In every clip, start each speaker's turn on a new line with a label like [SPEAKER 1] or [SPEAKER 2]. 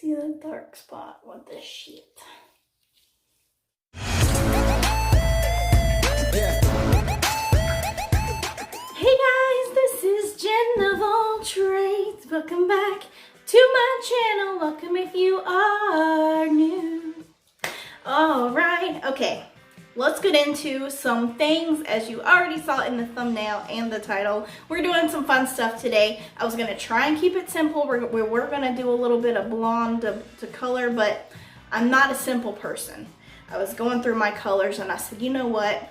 [SPEAKER 1] See the dark spot with this sheet. Hey guys, this is Jen of All Trades. Welcome back to my channel. Welcome if you are new. Alright, okay. Let's get into some things. As you already saw in the thumbnail and the title, we're doing some fun stuff today. I was gonna try and keep it simple. We're gonna do a little bit of blonde to color, but I'm not a simple person. I was going through my colors and I said, you know what?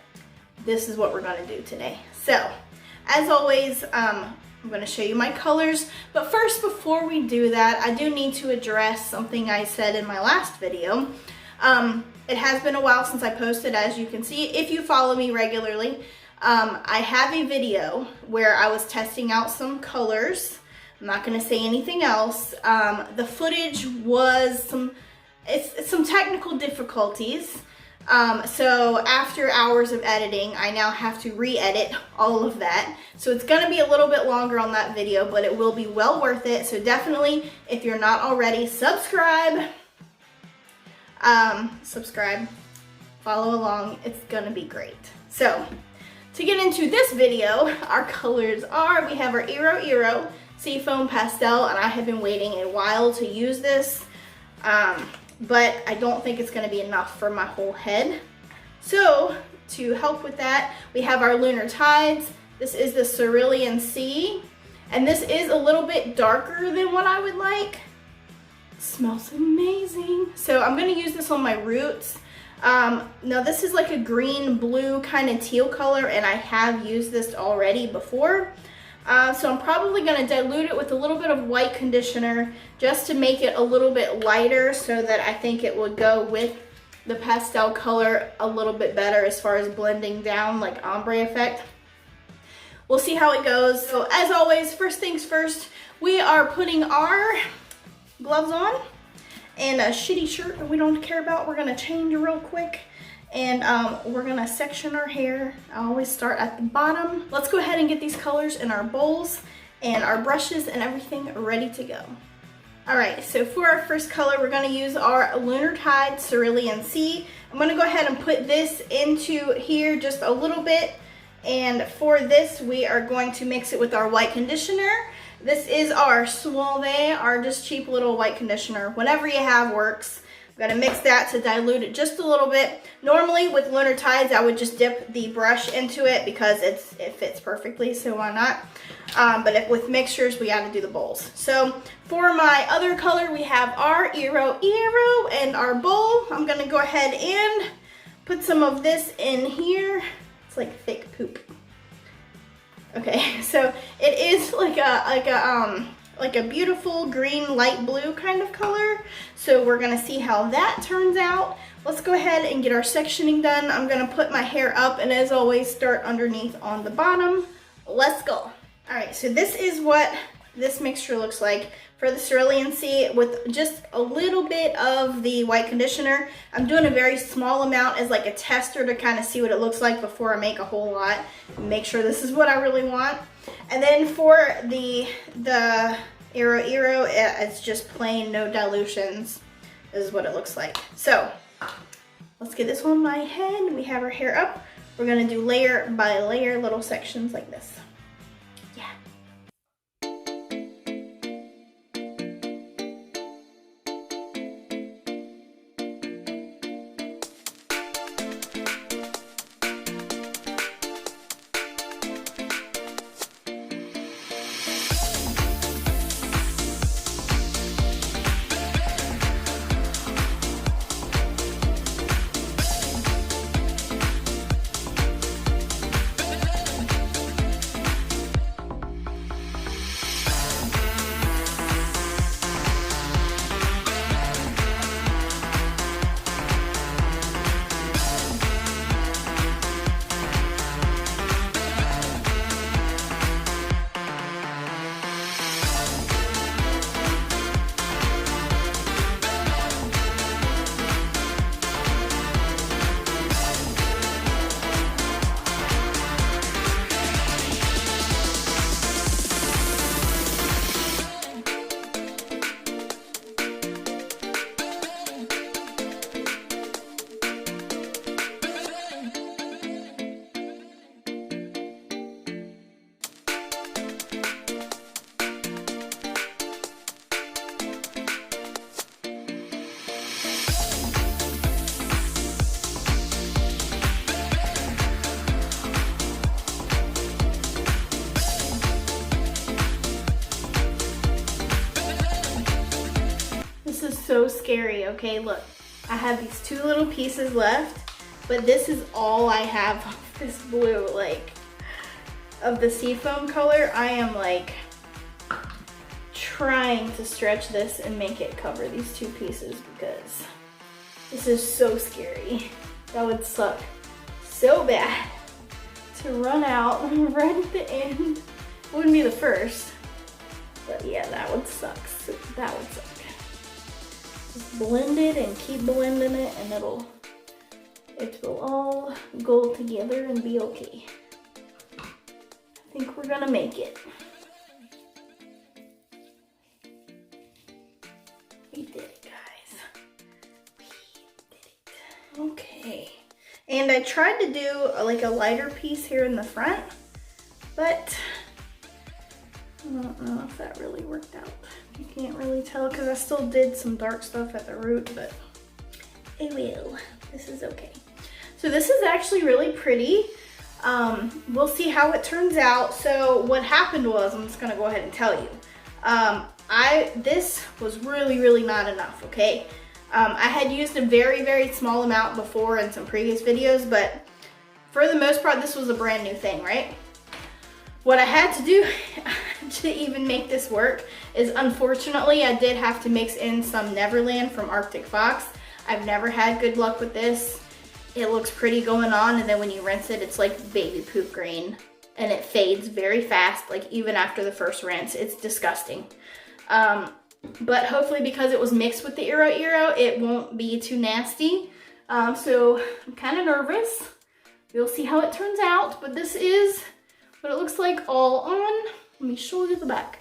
[SPEAKER 1] This is what we're gonna do today. So, as always, I'm gonna show you my colors. But first, before we do that, I do need to address something I said in my last video. It has been a while since I posted, as you can see, if you follow me regularly. I have a video where I was testing out some colors. I'm not going to say anything else. The footage was some technical difficulties. So after hours of editing, I now have to re-edit all of that. So it's going to be a little bit longer on that video, but it will be well worth it. So definitely, if you're not already, subscribe, follow along. It's gonna be great. So to get into this video, our colors are, we have our Iro Seafoam Pastel, and I have been waiting a while to use this, but I don't think it's gonna be enough for my whole head. So to help with that, we have our Lunar Tides. This is the Cerulean Sea, and this is a little bit darker than what I would like. Smells amazing. So I'm gonna use this on my roots. Now this is like a green blue kind of teal color, and I have used this already before. So I'm probably gonna dilute it with a little bit of white conditioner just to make it a little bit lighter, so that I think it would go with the pastel color a little bit better as far as blending down, like ombre effect. We'll see how it goes. So as always, first things first, we are putting our gloves on and a shitty shirt that we don't care about. We're gonna change real quick, and we're gonna section our hair. I always start at the bottom. Let's go ahead and get these colors in our bowls and our brushes and everything ready to go. All right, so for our first color, we're gonna use our Lunar Tide Cerulean Sea. I'm gonna go ahead and put this into here just a little bit, and for this, we are going to mix it with our white conditioner. This is our Suave, our just cheap little white conditioner. Whatever you have works. I'm gonna mix that to dilute it just a little bit. Normally with Lunar Tides, I would just dip the brush into it because it fits perfectly, so why not? But with mixtures, we gotta do the bowls. So for my other color, we have our Iro and our bowl. I'm gonna go ahead and put some of this in here. It's like thick poop. Okay, so it is like a beautiful green, light blue kind of color. So we're gonna see how that turns out. Let's go ahead and get our sectioning done. I'm gonna put my hair up, and as always, start underneath on the bottom. Let's go. All right, so this is what this mixture looks like for the Cerulean Sea with just a little bit of the white conditioner. I'm doing a very small amount as like a tester to kind of see what it looks like before I make a whole lot and make sure this is what I really want. And then for the Iro, it's just plain, no dilutions. This is what it looks like. So let's get this on my head. We have our hair up. We're gonna do layer by layer little sections like this. so scary, okay? Look, I have these 2 little pieces left, but this is all I have of this blue, like, of the seafoam color. I am like trying to stretch this and make it cover these 2 pieces because this is so scary. That would suck so bad to run out right at the end. It wouldn't be the first, but yeah, that would suck. That would suck. Just blend it and keep blending it, and it will all go together and be okay. I think we're gonna make it. We did it, guys. We did it. Okay. And I tried to do like a lighter piece here in the front, but I don't know if that really worked out. You can't really tell because I still did some dark stuff at the root, but it will. This is okay. So this is actually really pretty. We'll see how it turns out. So what happened was, I'm just gonna go ahead and tell you. This was really not enough, okay? I had used a very small amount before in some previous videos, but for the most part, this was a brand new thing, right? What I had to do to even make this work is, unfortunately, I did have to mix in some Neverland from Arctic Fox. I've never had good luck with this. It looks pretty going on, and then when you rinse it, it's like baby poop green, and it fades very fast, like even after the first rinse. It's disgusting. But hopefully, because it was mixed with the Iro, it won't be too nasty. So I'm kind of nervous. We'll see how it turns out, but this is what it looks like all on. Let me show you the back.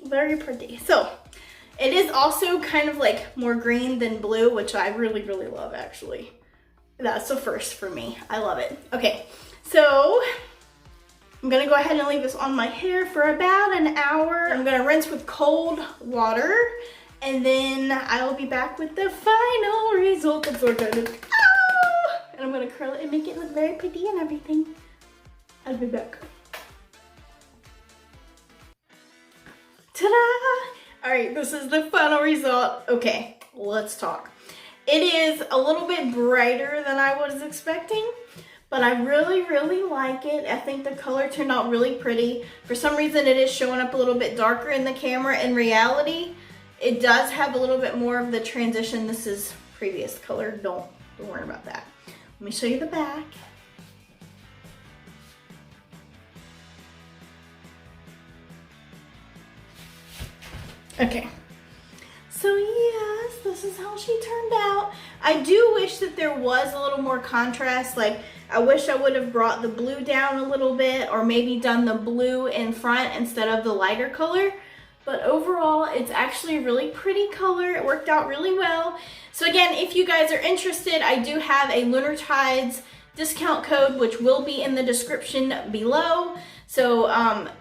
[SPEAKER 1] Very pretty. So it is also kind of like more green than blue, which I really love, actually. That's a first for me. I love it. Okay, so I'm gonna go ahead and leave this on my hair for about an hour. I'm gonna rinse with cold water, and then I will be back with the final result. I'm so excited. Ah! And I'm gonna curl it and make it look very pretty and everything. I'll be back. Ta-da! All right, this is the final result. Okay, let's talk. It is a little bit brighter than I was expecting, but I really like it. I think the color turned out really pretty. For some reason, it is showing up a little bit darker in the camera. In reality, it does have a little bit more of the transition. This is previous color. Don't worry about that. Let me show you the back. Okay, so yes, this is how she turned out. I do wish that there was a little more contrast. Like, I wish I would have brought the blue down a little bit, or maybe done the blue in front instead of the lighter color. But overall, it's actually a really pretty color. It worked out really well. So again, if you guys are interested, I do have a Lunar Tides discount code, which will be in the description below. So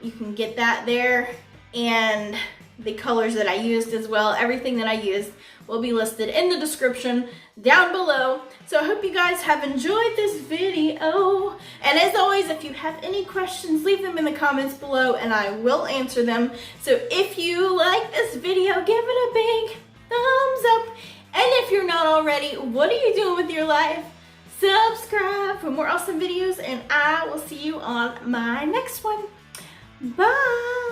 [SPEAKER 1] you can get that there. And the colors that I used as well, everything that I used will be listed in the description down below. So I hope you guys have enjoyed this video. And as always, if you have any questions, leave them in the comments below and I will answer them. So if you like this video, give it a big thumbs up. And if you're not already, what are you doing with your life? Subscribe for more awesome videos, and I will see you on my next one. Bye.